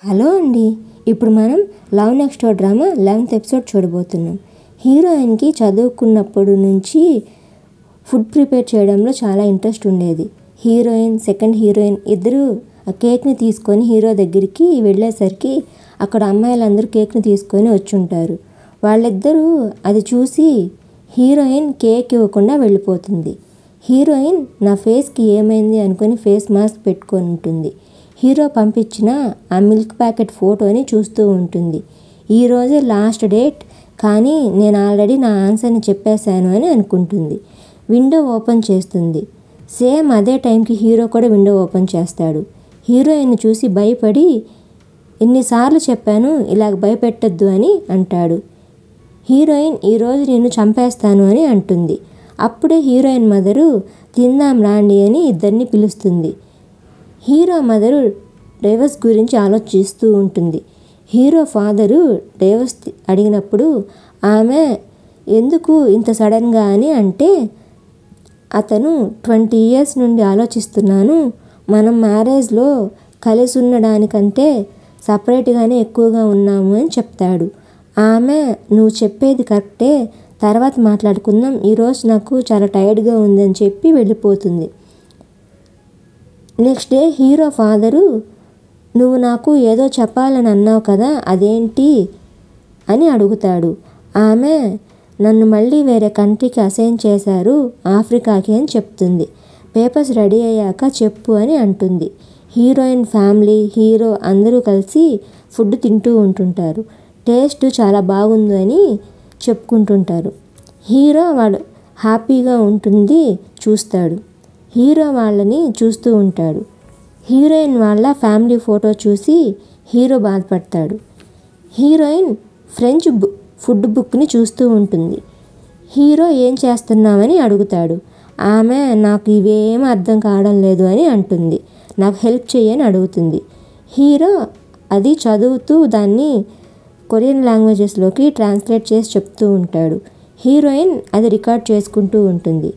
Hello అండి, ఇప్పుడు మనం love next door drama 11th episode చూడబోతున్నాం. హీరోయిన్కి చదువుకున్నప్పటి నుంచి ఫుడ్ ప్రిపేర్ చేయడంలో చాలా ఇంట్రెస్ట్ ఉండేది. హీరోయిన్, సెకండ్ హీరోయిన్ ఇద్దరు ఆ కేక్ని తీసుకొని హీరో దగ్గరికి వెళ్ళేసరికి అక్కడ అమ్మాయిలందరూ కేక్ని తీసుకొని వచ్చుంటారు. వాళ్ళిద్దరూ అది చూసి హీరోయిన్ కేక్ ఇవ్వకుండా వెళ్ళిపోతుంది. హీరోయిన్ నా ఫేస్కి ఏమైంది అనుకొని ఫేస్ మాస్క్ పెట్టుకొని ఉంటుంది. హీరో పంపించిన ఆ మిల్క్ ప్యాకెట్ ఫోటోని చూస్తూ ఉంటుంది. ఈరోజే లాస్ట్ డేట్, కానీ నేను ఆల్రెడీ నా ఆన్సర్ని చెప్పేశాను అని అనుకుంటుంది. విండో ఓపెన్ చేస్తుంది. సేమ్ అదే టైంకి హీరో కూడా విండో ఓపెన్ చేస్తాడు. హీరోయిన్ చూసి భయపడి, ఎన్నిసార్లు చెప్పాను ఇలాగ భయపెట్టద్దు అని అంటాడు. హీరోయిన్ ఈరోజు నిన్ను చంపేస్తాను అని అంటుంది. అప్పుడే హీరోయిన్ మదరు తిందాం రాండి అని ఇద్దరిని పిలుస్తుంది. హీరో మదరు డైవర్స్ గురించి ఆలోచిస్తూ ఉంటుంది. హీరో ఫాదరు డైవర్స్ అడిగినప్పుడు ఆమె ఎందుకు ఇంత సడన్గా అని అంటే, అతను 20 years నుండి ఆలోచిస్తున్నాను, మనం మ్యారేజ్లో కలిసి ఉండడానికంటే సపరేట్గానే ఎక్కువగా ఉన్నాము అని చెప్తాడు. ఆమె నువ్వు చెప్పేది కరెక్టే, తర్వాత మాట్లాడుకుందాం, ఈరోజు నాకు చాలా టైర్డ్గా ఉందని చెప్పి వెళ్ళిపోతుంది. నెక్స్ట్ డే హీరో ఫాదరు, నువ్వు నాకు ఏదో చెప్పాలని అన్నావు కదా, అదేంటి అని అడుగుతాడు. ఆమె నన్ను మళ్ళీ వేరే కంట్రీకి అసైన్ చేశారు, ఆఫ్రికాకి అని చెప్తుంది. పేపర్స్ రెడీ అయ్యాక చెప్పు అని అంటుంది. హీరోయిన్ ఫ్యామిలీ, హీరో అందరూ కలిసి ఫుడ్ తింటూ ఉంటుంటారు. టేస్ట్ చాలా బాగుంది అని చెప్పుకుంటుంటారు. హీరో వాడు హ్యాపీగా ఉంటుంది చూస్తాడు. హీరో వాళ్ళని చూస్తూ ఉంటాడు. హీరోయిన్ వాళ్ళ ఫ్యామిలీ ఫోటో చూసి హీరో బాధపడతాడు. హీరోయిన్ ఫ్రెంచ్ ఫుడ్ బుక్ని చూస్తూ ఉంటుంది. హీరో ఏం చేస్తున్నామని అడుగుతాడు. ఆమె నాకు ఇవేమీ అర్థం కావడం లేదు అని అంటుంది. నాకు హెల్ప్ చేయని అడుగుతుంది. హీరో అది చదువుతూ దాన్ని కొరియన్ లాంగ్వేజెస్లోకి ట్రాన్స్లేట్ చేసి చెప్తూ ఉంటాడు. హీరోయిన్ అది రికార్డ్ చేసుకుంటూ ఉంటుంది.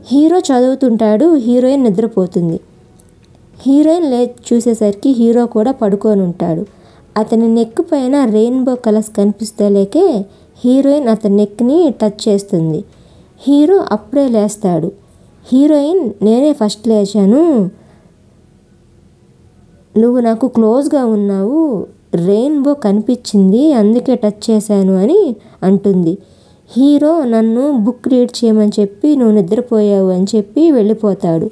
హీరో చదువుతుంటాడు, హీరోయిన్ నిద్రపోతుంది. హీరోయిన్ లేచి చూసేసరికి హీరో కూడా పడుకొని ఉంటాడు. అతని నెక్ పైన రెయిన్బో కలర్స్ కనిపిస్తలేకే హీరోయిన్ అతని నెక్ని టచ్ చేస్తుంది. హీరో అప్పుడే లేస్తాడు. హీరోయిన్ నేనే ఫస్ట్ లేచాను, నువ్వు నాకు క్లోజ్గా ఉన్నావు, రెయిన్బో కనిపించింది అందుకే టచ్ చేశాను అని అంటుంది. హీరో నన్ను బుక్ రీడ్ చేయమని చెప్పి నువ్వు నిద్రపోయావు అని చెప్పి వెళ్ళిపోతాడు.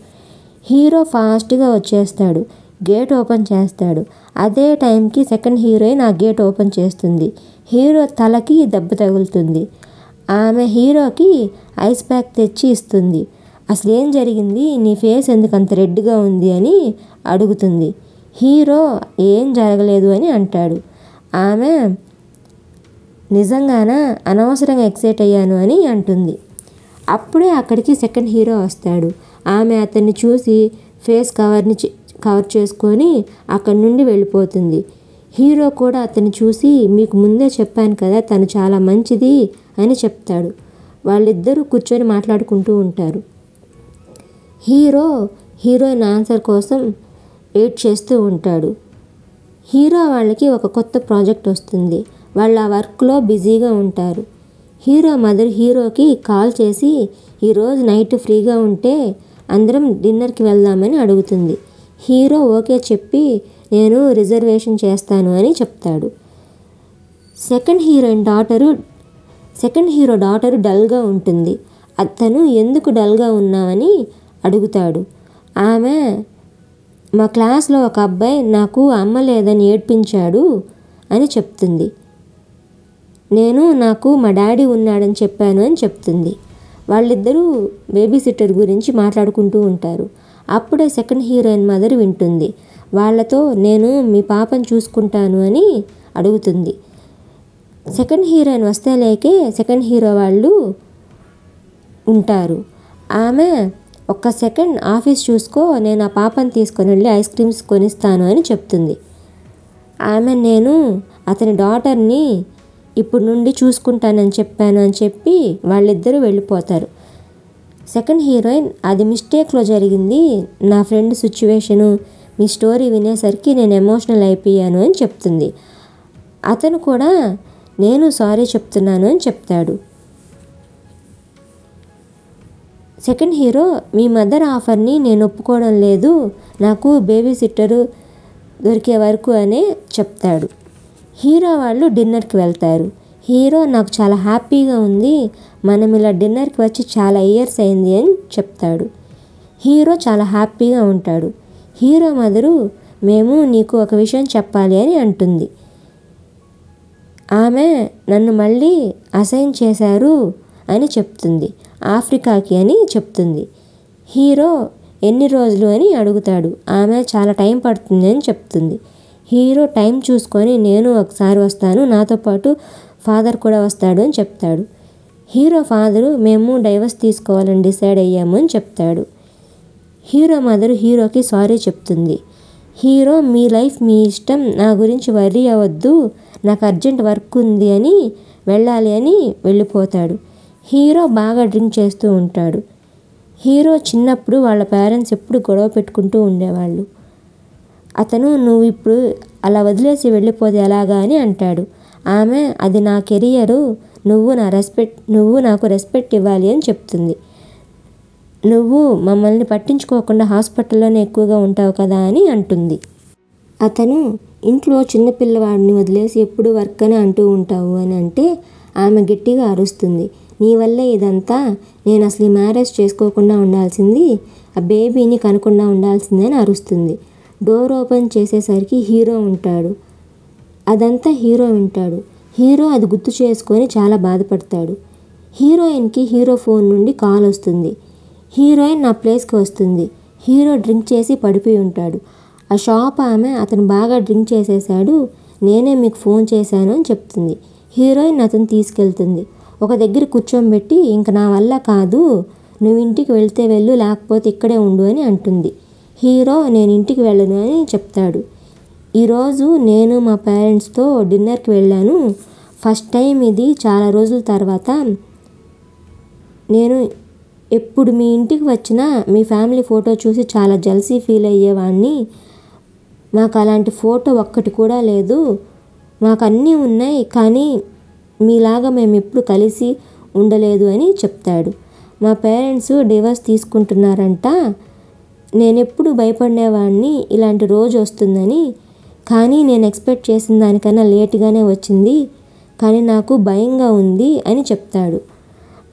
హీరో ఫాస్ట్గా వచ్చేస్తాడు, గేట్ ఓపెన్ చేస్తాడు. అదే టైంకి సెకండ్ హీరోయిన్ ఆ గేట్ ఓపెన్ చేస్తుంది. హీరో తలకి దెబ్బ తగులుతుంది. ఆమె హీరోకి ఐస్ ప్యాక్ తెచ్చి ఇస్తుంది. అసలు ఏం జరిగింది, నీ ఫేస్ ఎందుకు అంత రెడ్గా ఉంది అని అడుగుతుంది. హీరో ఏం జరగలేదు అని అంటాడు. ఆమె నిజంగానా, అనవసరంగా ఎక్సైట్ అయ్యాను అని అంటుంది. అప్పుడే అక్కడికి సెకండ్ హీరో వస్తాడు. ఆమె అతన్ని చూసి ఫేస్ కవర్ చేసుకొని అక్కడి నుండి వెళ్ళిపోతుంది. హీరో కూడా అతన్ని చూసి మీకు ముందే చెప్పాను కదా తను చాలా మంచిది అని చెప్తాడు. వాళ్ళిద్దరూ కూర్చొని మాట్లాడుకుంటూ ఉంటారు. హీరోయిన్ ఆన్సర్ కోసం వెయిట్ చేస్తూ ఉంటాడు. హీరో వాళ్ళకి ఒక కొత్త ప్రాజెక్ట్ వస్తుంది. వాళ్ళు ఆ వర్క్లో బిజీగా ఉంటారు. హీరో మదర్ హీరోకి కాల్ చేసి ఈరోజు నైట్ ఫ్రీగా ఉంటే అందరం డిన్నర్కి వెళ్దామని అడుగుతుంది. హీరో ఓకే చెప్పి నేను రిజర్వేషన్ చేస్తాను అని చెప్తాడు. సెకండ్ హీరో డాటరు డల్గా ఉంటుంది. అతను ఎందుకు డల్గా ఉన్నావని అడుగుతాడు. ఆమె మా క్లాస్లో ఒక అబ్బాయి నాకు అమ్మ లేదని ఏడ్పించాడు అని చెప్తుంది. నాకు మా డాడీ ఉన్నాడని చెప్పాను అని చెప్తుంది. వాళ్ళిద్దరూ బేబీ సిట్టర్ గురించి మాట్లాడుకుంటూ ఉంటారు. అప్పుడే సెకండ్ హీరోయిన్ మదర్ వింటుంది. వాళ్ళతో నేను మీ పాపను చూసుకుంటాను అని అడుగుతుంది. సెకండ్ హీరోయిన్ వస్తే లేకే సెకండ్ హీరో వాళ్ళు ఉంటారు. ఆమె ఒక్క సెకండ్ ఆఫీస్ చూసుకో, నేను ఆ పాపను తీసుకొని వెళ్ళి ఐస్ క్రీమ్స్ కొనిస్తాను అని చెప్తుంది. ఆమె నేను అతని డాటర్ని ఇప్పుడు నుండి చూసుకుంటానని చెప్పాను అని చెప్పి వాళ్ళిద్దరూ వెళ్ళిపోతారు. సెకండ్ హీరోయిన్ అది మిస్టేక్లో జరిగింది, నా ఫ్రెండ్ సిచ్యువేషను మీ స్టోరీ వినేసరికి నేను ఎమోషనల్ అయిపోయాను అని చెప్తుంది. అతను కూడా నేను సారీ చెప్తున్నాను అని చెప్తాడు. సెకండ్ హీరో, మీ మదర్ ఆఫర్ని నేను ఒప్పుకోవడం లేదు, నాకు బేబీ సిట్టరు దొరికే వరకు అనే చెప్తాడు. హీరో వాళ్ళు డిన్నర్కి వెళ్తారు. హీరో, నాకు చాలా హ్యాపీగా ఉంది, మనం ఇలా డిన్నర్కి వచ్చి చాలా ఇయర్స్ అయింది అని చెప్తాడు. హీరో చాలా హ్యాపీగా ఉంటాడు. హీరో మదరు, మేము నీకు ఒక విషయం చెప్పాలి అని అంటుంది. ఆమె నన్ను మళ్ళీ అసైన్ చేశారు అని చెప్తుంది, ఆఫ్రికాకి అని చెప్తుంది. హీరో ఎన్ని రోజులు అని అడుగుతాడు. ఆమె చాలా టైం పడుతుంది అని చెప్తుంది. హీరో టైం చూసుకొని నేను ఒకసారి వస్తాను, నాతో పాటు ఫాదర్ కూడా వస్తాడు అని చెప్తాడు. హీరో ఫాదరు, మేము డైవర్స్ తీసుకోవాలని డిసైడ్ అయ్యాము అని చెప్తాడు. హీరో మదరు హీరోకి సారీ చెప్తుంది. హీరో, మీ లైఫ్ మీ ఇష్టం, నా గురించి వర్రీ అవ్వద్దు, నాకు అర్జెంట్ వర్క్ ఉంది అని వెళ్ళాలి అని వెళ్ళిపోతాడు. హీరో బాగా డ్రింక్ చేస్తూ ఉంటాడు. హీరో చిన్నప్పుడు వాళ్ళ పేరెంట్స్ ఎప్పుడు గొడవ పెట్టుకుంటూ ఉండేవాళ్ళు. అతను, నువ్వు ఇప్పుడు అలా వదిలేసి వెళ్ళిపోతే ఎలాగా అని అంటాడు. ఆమె, అది నా కెరియరు, నువ్వు నాకు రెస్పెక్ట్ ఇవ్వాలి అని చెప్తుంది. నువ్వు మమ్మల్ని పట్టించుకోకుండా హాస్పిటల్లోనే ఎక్కువగా ఉంటావు కదా అని అంటుంది. అతను, ఇంట్లో చిన్నపిల్లవాడిని వదిలేసి ఎప్పుడు వర్క్ అని అంటూ ఉంటావు అని అంటే ఆమె గట్టిగా అరుస్తుంది. నీ వల్లే ఇదంతా, నేను అసలు ఈ మ్యారేజ్ చేసుకోకుండా ఉండాల్సింది, ఆ బేబీని కనకుండా ఉండాల్సింది అని అరుస్తుంది. డోర్ ఓపెన్ చేసేసరికి హీరో ఉంటాడు. అదంతా హీరో వింటాడు. హీరో అది గుర్తు చేసుకొని చాలా బాధపడతాడు. హీరోయిన్కి హీరో ఫోన్ నుండి కాల్ వస్తుంది. హీరోయిన్ నా ప్లేస్కి వస్తుంది. హీరో డ్రింక్ చేసి పడిపోయి ఉంటాడు. ఆ షాప్ ఆమె, అతను బాగా డ్రింక్ చేసేసాడు, నేనే మీకు ఫోన్ చేశాను అని చెప్తుంది. హీరోయిన్ అతను తీసుకెళ్తుంది. ఒక దగ్గర కూర్చోబెట్టి, ఇంక నా వల్ల కాదు, నువ్వు ఇంటికి వెళ్తే వెళ్ళు, లేకపోతే ఇక్కడే ఉండు అని అంటుంది. హీరో, నేను ఇంటికి వెళ్ళను అని చెప్తాడు. ఈరోజు నేను మా పేరెంట్స్తో డిన్నర్కి వెళ్ళాను, ఫస్ట్ టైం ఇది చాలా రోజుల తర్వాత. నేను ఎప్పుడు మీ ఇంటికి వచ్చినా మీ ఫ్యామిలీ ఫోటో చూసి చాలా జెలసీ ఫీల్ అయ్యేవాడిని, మాకు అలాంటి ఫోటో ఒక్కటి కూడా లేదు, మాకు అన్నీ ఉన్నాయి కానీ మీలాగా మేము ఎప్పుడు కలిసి ఉండలేదు అని చెప్తాడు. మా పేరెంట్స్ డివోర్స్ తీసుకుంటున్నారంట, నేనెప్పుడు భయపడేవాడిని ఇలాంటి రోజు వస్తుందని, కానీ నేను ఎక్స్పెక్ట్ చేసిన దానికన్నా లేటుగానే వచ్చింది, కానీ నాకు భయంగా ఉంది అని చెప్తాడు.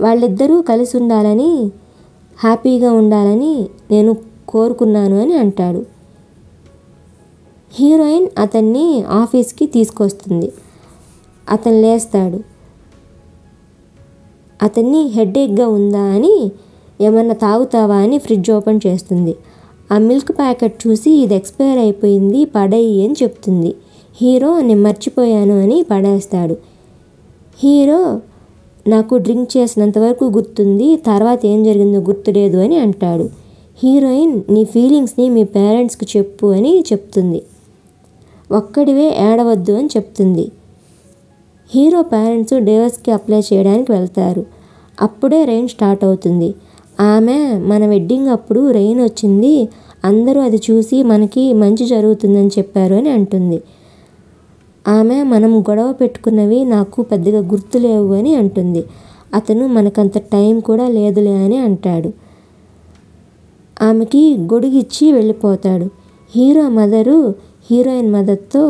వాళ్ళిద్దరూ కలిసి ఉండాలని, హ్యాపీగా ఉండాలని నేను కోరుకున్నాను అని అంటాడు. హీరోయిన్ అతన్ని ఆఫీస్కి తీసుకొస్తుంది. అతను లేస్తాడు. అతన్ని హెడేక్గా ఉందా అని, ఏమన్నా తాగుతావా అని ఫ్రిడ్జ్ ఓపెన్ చేస్తుంది. ఆ మిల్క్ ప్యాకెట్ చూసి, ఇది ఎక్స్పైర్ అయిపోయింది, పడేయి అని చెప్తుంది. హీరో, నేను మర్చిపోయాను అని పడేస్తాడు. హీరో, నాకు డ్రింక్ చేసినంతవరకు గుర్తుంది, తర్వాత ఏం జరిగిందో గుర్తులేదు అని అంటాడు. హీరోయిన్, నీ ఫీలింగ్స్ని మీ పేరెంట్స్కి చెప్పు అని చెప్తుంది. ఒక్కడివే ఏడవద్దు అని చెప్తుంది. హీరో పేరెంట్స్ డివోర్స్కి అప్లై చేయడానికి వెళ్తారు. అప్పుడే రెయిన్ స్టార్ట్ అవుతుంది. ఆమె, మన వెడ్డింగ్ అప్పుడు రెయిన్ వచ్చింది, అందరూ అది చూసి మనకి మంచి జరుగుతుందని చెప్పారు అని అంటుంది. ఆమె, మనం గొడవ పెట్టుకున్నవి నాకు పెద్దగా గుర్తులేవు అని అంటుంది. అతను, మనకంత టైం కూడా లేదులే అని అంటాడు. ఆమెకి గొడుగిచ్చి వెళ్ళిపోతాడు. హీరో మదరు హీరోయిన్ మదర్తో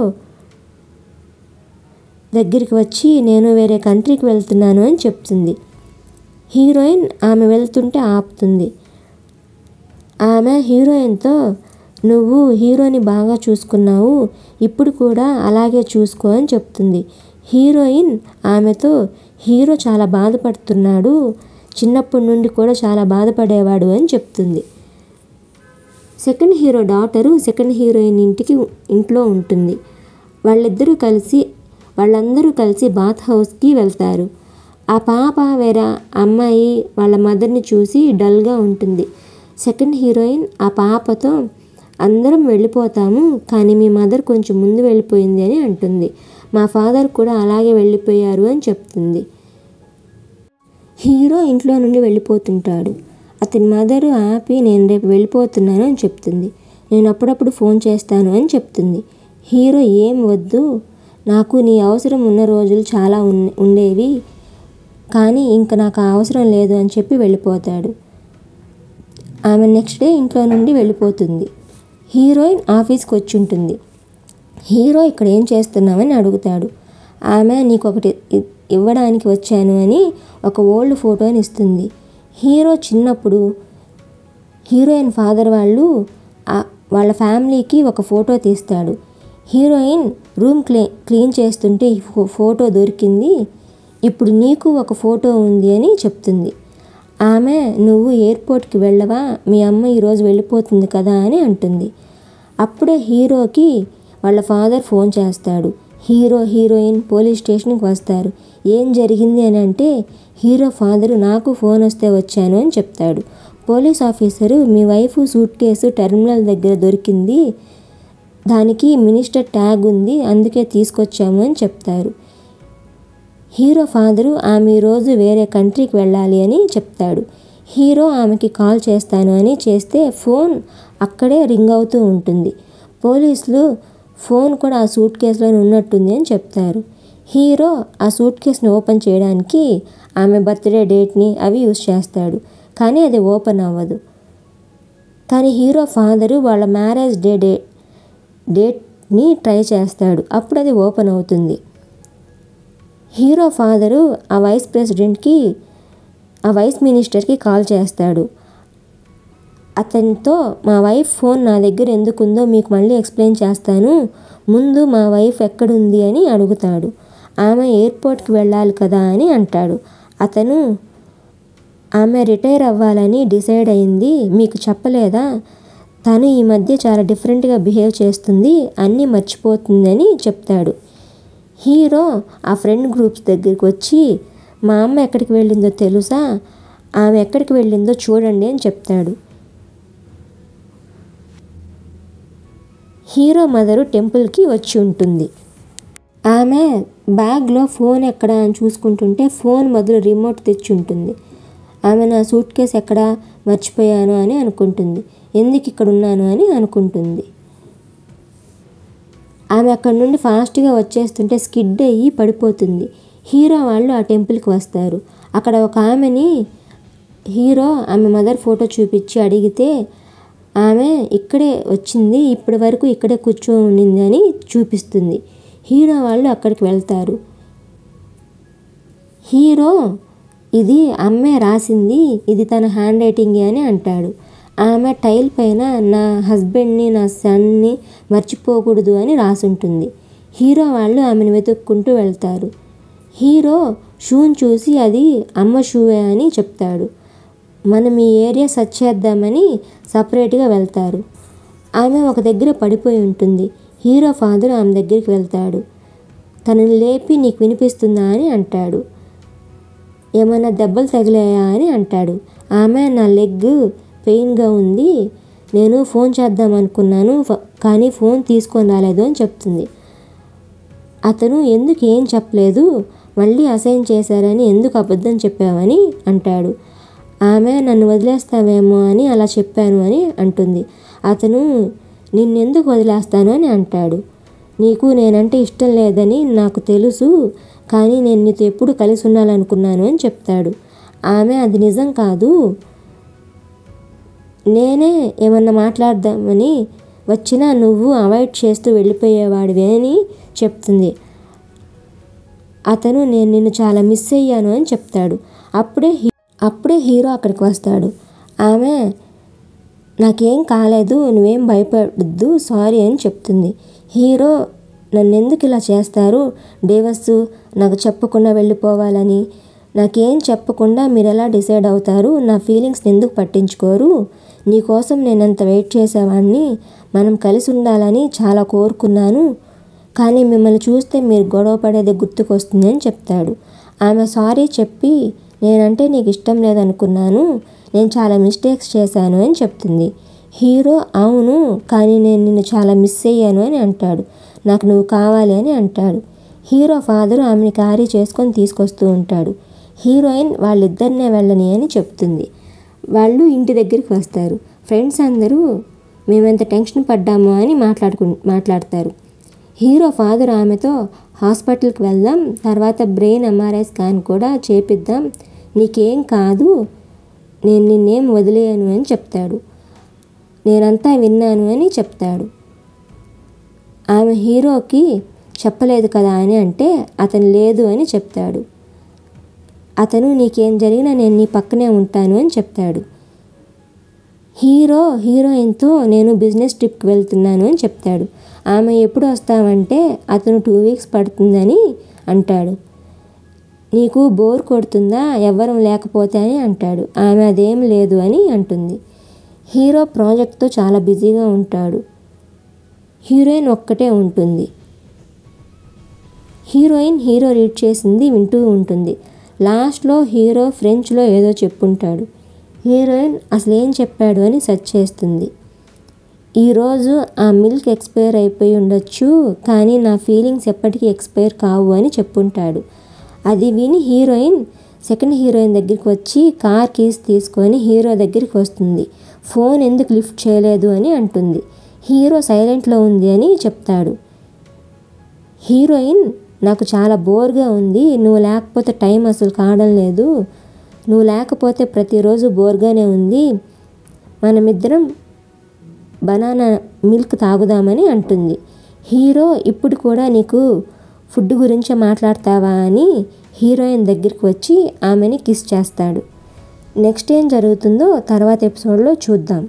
దగ్గరికి వచ్చి, నేను వేరే కంట్రీకి వెళ్తున్నాను అని చెప్తుంది. హీరోయిన్ ఆమె వెళ్తుంటే ఆపుతుంది. ఆమె హీరోయిన్తో, నువ్వు హీరోని బాగా చూసుకున్నావు, ఇప్పుడు కూడా అలాగే చూసుకో అని చెప్తుంది. హీరోయిన్ ఆమెతో, హీరో చాలా బాధపడుతున్నాడు, చిన్నప్పటి నుండి కూడా చాలా బాధపడేవాడు అని చెప్తుంది. Second hero daughter second heroine ఇంట్లో ఉంటుంది. వాళ్ళందరూ కలిసి బాత్ హౌస్కి వెళ్తారు. ఆ పాప వేరే అమ్మాయి వాళ్ళ మదర్ని చూసి డల్గా ఉంటుంది. సెకండ్ హీరోయిన్ ఆ పాపతో, అందరం వెళ్ళిపోతాము, కానీ మీ మదర్ కొంచెం ముందు వెళ్ళిపోయింది అని అంటుంది. మా ఫాదర్ కూడా అలాగే వెళ్ళిపోయారు అని చెప్తుంది. హీరో ఇంట్లో నుండి వెళ్ళిపోతుంటాడు. అతని మదరు ఆపి, నేను రేపు వెళ్ళిపోతున్నాను అని చెప్తుంది. నేను అప్పుడప్పుడు ఫోన్ చేస్తాను అని చెప్తుంది. హీరో ఏం వద్దు, నాకు నీ అవసరం ఉన్న రోజులు చాలా ఉండేవి, కానీ ఇంక నాకు ఆ అవసరం లేదు అని చెప్పి వెళ్ళిపోతాడు. ఆమె నెక్స్ట్ డే ఇంట్లో నుండి వెళ్ళిపోతుంది. హీరోయిన్ ఆఫీస్కి వచ్చి ఉంటుంది. హీరో ఇక్కడ ఏం చేస్తున్నామని అడుగుతాడు. ఆమె నీకు ఒకటి ఇవ్వడానికి వచ్చాను అని ఒక ఓల్డ్ ఫోటోని ఇస్తుంది. హీరో చిన్నప్పుడు హీరోయిన్ ఫాదర్ వాళ్ళ ఫ్యామిలీకి ఒక ఫోటో తీస్తాడు. హీరోయిన్ రూమ్ క్లీన్ చేస్తుంటే ఈ ఫోటో దొరికింది, ఇప్పుడు నీకు ఒక ఫోటో ఉంది అని చెప్తుంది. ఆమె నువ్వు ఎయిర్పోర్ట్కి వెళ్ళవా, మీ అమ్మ ఈరోజు వెళ్ళిపోతుంది కదా అని అంటుంది. అప్పుడే హీరోకి వాళ్ళ ఫాదర్ ఫోన్ చేస్తాడు. హీరోయిన్ పోలీస్ స్టేషన్కి వస్తారు. ఏం జరిగింది అని అంటే హీరో ఫాదరు నాకు ఫోన్ వస్తే వచ్చాను అని చెప్తాడు. పోలీస్ ఆఫీసరు మీ వైఫ్ సూట్ కేసు టెర్మినల్ దగ్గర దొరికింది, దానికి మినిస్టర్ ట్యాగ్ ఉంది, అందుకే తీసుకొచ్చాము అని చెప్తారు. హీరో ఫాదరు ఆమె ఈరోజు వేరే కంట్రీకి వెళ్ళాలి అని చెప్తాడు. హీరో ఆమెకి కాల్ చేస్తాను అని చేస్తే ఫోన్ అక్కడే రింగ్ అవుతూ ఉంటుంది. పోలీసులు ఫోన్ కూడా ఆ సూట్ కేసులోనే ఉన్నట్టుంది అని చెప్తారు. హీరో ఆ సూట్ కేసుని ఓపెన్ చేయడానికి ఆమె బర్త్డే డేట్ని అవి యూజ్ చేస్తాడు, కానీ అది ఓపెన్ అవ్వదు. కానీ హీరో ఫాదరు వాళ్ళ మ్యారేజ్ డేట్ని ట్రై చేస్తాడు, అప్పుడు అది ఓపెన్ అవుతుంది. హీరో ఫాదరు ఆ వైస్ మినిస్టర్కి కాల్ చేస్తాడు. అతనితో మా వైఫ్ ఫోన్ నా దగ్గర ఎందుకుందో మీకు మళ్ళీ ఎక్స్ప్లెయిన్ చేస్తాను, ముందు మా వైఫ్ ఎక్కడుంది అని అడుగుతాడు. ఆమె ఎయిర్పోర్ట్కి వెళ్ళాలి కదా అని అంటాడు. అతను ఆమె రిటైర్ అవ్వాలని డిసైడ్ అయింది, మీకు చెప్పలేదా, తను ఈ మధ్య చాలా డిఫరెంట్గా బిహేవ్ చేస్తుంది, అన్నీ మర్చిపోతుంది అని చెప్తాడు. హీరో ఆ ఫ్రెండ్ గ్రూప్స్ దగ్గరికి వచ్చి మా అమ్మ ఎక్కడికి వెళ్ళిందో తెలుసా, ఆమె ఎక్కడికి వెళ్ళిందో చూడండి అని చెప్తాడు. హీరో మదరు టెంపుల్కి వచ్చి ఉంటుంది. ఆమె బ్యాగ్లో ఫోన్ ఎక్కడ అని చూసుకుంటుంటే ఫోన్ బదులు రిమోట్ తెచ్చి ఉంటుంది. ఆమె నా సూట్ కేస్ ఎక్కడ మర్చిపోయాను అని అనుకుంటుంది, ఎందుకు ఇక్కడ ఉన్నాను అని అనుకుంటుంది. ఆమె అక్కడి నుండి ఫాస్ట్గా వచ్చేస్తుంటే స్కిడ్ అయ్యి పడిపోతుంది. హీరో వాళ్ళు ఆ టెంపుల్కి వస్తారు. అక్కడ ఒక ఆమెని హీరో ఆమె మదర్ ఫోటో చూపించి అడిగితే ఆమె ఇక్కడే వచ్చింది, ఇప్పటి వరకు ఇక్కడే కూర్చొని ఉండింది అని చూపిస్తుంది. హీరో వాళ్ళు అక్కడికి వెళ్తారు. హీరో ఇది అమ్మే రాసింది, ఇది తన హ్యాండ్ రైటింగ్ అని అంటాడు. ఆమె టైల్ పైన నా హస్బెండ్ని నా సన్ని మర్చిపోకూడదు అని రాసుంటుంది. హీరో వాళ్ళు ఆమెను వెతుక్కుంటూ వెళ్తారు. హీరో షూని చూసి అది అమ్మ షూవే అని చెప్తాడు. మనం ఈ ఏరియా సర్చ్ చేద్దామని సపరేట్గా వెళ్తారు. ఆమె ఒక దగ్గర పడిపోయి ఉంటుంది. హీరో ఫాదర్ ఆమె దగ్గరికి వెళ్తాడు. తనని లేపి నీకు వినిపిస్తుందా అని అంటాడు. ఏమైనా దెబ్బలు తగిలాయా అని అంటాడు. ఆమె నా లెగ్ పెయిన్గా ఉంది, నేను ఫోన్ చేద్దాం అనుకున్నాను కానీ ఫోన్ తీసుకొని రాలేదు అని చెప్తుంది. అతను ఎందుకు ఏం చెప్పలేదు, మళ్ళీ అసైన్ చేశారని ఎందుకు అబద్ధం చెప్పావని అంటాడు. ఆమె నన్ను వదిలేస్తావేమో అని అలా చెప్పాను అని అంటుంది. అతను నిన్నెందుకు వదిలేస్తాను అని అంటాడు. నీకు నేనంటే ఇష్టం లేదని నాకు తెలుసు, కానీ నేను నీతో ఎప్పుడు కలిసి ఉండాలనుకున్నాను అని చెప్తాడు. ఆమె అది నిజం కాదు, నేనే ఏమన్నా మాట్లాడదామని వచ్చినా నువ్వు అవాయిడ్ చేస్తూ వెళ్ళిపోయేవాడివి అని చెప్తుంది. అతను నేను నిన్ను చాలా మిస్ అయ్యాను అని చెప్తాడు. అప్పుడే హీరో అక్కడికి వస్తాడు. ఆమె నాకేం కాలేదు, నువ్వేం భయపడద్దు, సారీ అని చెప్తుంది. హీరో నన్ను ఎందుకు ఇలా చేస్తారు, డేవస్ నాకు చెప్పకుండా వెళ్ళిపోవాలని, నాకేం చెప్పకుండా మీరు ఎలా డిసైడ్ అవుతారు, నా ఫీలింగ్స్ని ఎందుకు పట్టించుకోరు, నీకోసం నేనంత వెయిట్ చేసేవాడిని, మనం కలిసి ఉండాలని చాలా కోరుకున్నాను, కానీ మిమ్మల్ని చూస్తే మీరు గొడవ పడేది గుర్తుకొస్తుంది అని చెప్తాడు. ఆమె సారీ చెప్పి నేనంటే నీకు ఇష్టం లేదనుకున్నాను, నేను చాలా మిస్టేక్స్ చేశాను అని చెప్తుంది. హీరో అవును, కానీ నేను నిన్ను చాలా మిస్ అయ్యాను అని అంటాడు. నాకు నువ్వు కావాలి అని అంటాడు. హీరో ఫాదరు ఆమెని క్యారీ చేసుకొని తీసుకొస్తూ ఉంటాడు. హీరోయిన్ వాళ్ళిద్దరినే వెళ్ళని అని చెప్తుంది. వాళ్ళు ఇంటి దగ్గరికి వస్తారు. ఫ్రెండ్స్ అందరూ మేమెంత టెన్షన్ పడ్డాము అని మాట్లాడతారు. హీరో ఫాదర్ ఆమెతో హాస్పిటల్కి వెళ్దాం, తర్వాత బ్రెయిన్ ఎంఆర్ఐ స్కాన్ కూడా చేపిద్దాం, నీకేం కాదు, నేను నిన్నేం వదిలేయను అని చెప్తాడు. నేనంతా విన్నాను అని చెప్తాడు. ఆమె హీరోకి చెప్పలేదు కదా అని అంటే అతను లేదు అని చెప్తాడు. అతను నీకేం జరిగినా నేను నీ పక్కనే ఉంటాను అని చెప్తాడు. హీరోయిన్తో నేను బిజినెస్ ట్రిప్కి వెళ్తున్నాను అని చెప్తాడు. ఆమె ఎప్పుడు వస్తావంటే అతను 2 వీక్స్ పడుతుందని అంటాడు. నీకు బోర్ కొడుతుందా ఎవ్వరూ లేకపోతే అని అంటాడు. ఆమె అదేం లేదు అని అంటుంది. హీరో ప్రాజెక్ట్తో చాలా బిజీగా ఉంటాడు. హీరోయిన్ ఒక్కటే ఉంటుంది. హీరో రీడ్ చేసింది వింటూ ఉంటుంది. లాస్ట్లో హీరో ఫ్రెంచ్లో ఏదో చెప్పుంటాడు. హీరోయిన్ అసలు ఏం చెప్పాడు అని సెర్చ్ చేస్తుంది. ఈరోజు ఆ మిల్క్ ఎక్స్పైర్ అయిపోయి ఉండొచ్చు, కానీ నా ఫీలింగ్స్ ఎప్పటికీ ఎక్స్పైర్ కావు అని చెప్పుంటాడు. అది విని సెకండ్ హీరోయిన్ దగ్గరికి వచ్చి కార్ కీస్ తీసుకొని హీరో దగ్గరికి వస్తుంది. ఫోన్ ఎందుకు లిఫ్ట్ చేయలేదు అని అంటుంది. హీరో సైలెంట్లో ఉంది అని చెప్తాడు. హీరోయిన్ నాకు చాలా బోర్గా ఉంది, నువ్వు లేకపోతే టైం అసలు కావడం లేదు, నువ్వు లేకపోతే ప్రతిరోజు బోర్గానే ఉంది, మనమిద్దరం బనానా మిల్క్ తాగుదామని అంటుంది. హీరో ఇప్పుడు కూడా నీకు ఫుడ్ గురించే మాట్లాడతావా అని హీరోయిన్ దగ్గరికి వచ్చి ఆమెని కిస్ చేస్తాడు. నెక్స్ట్ ఏం జరుగుతుందో తర్వాత ఎపిసోడ్లో చూద్దాం.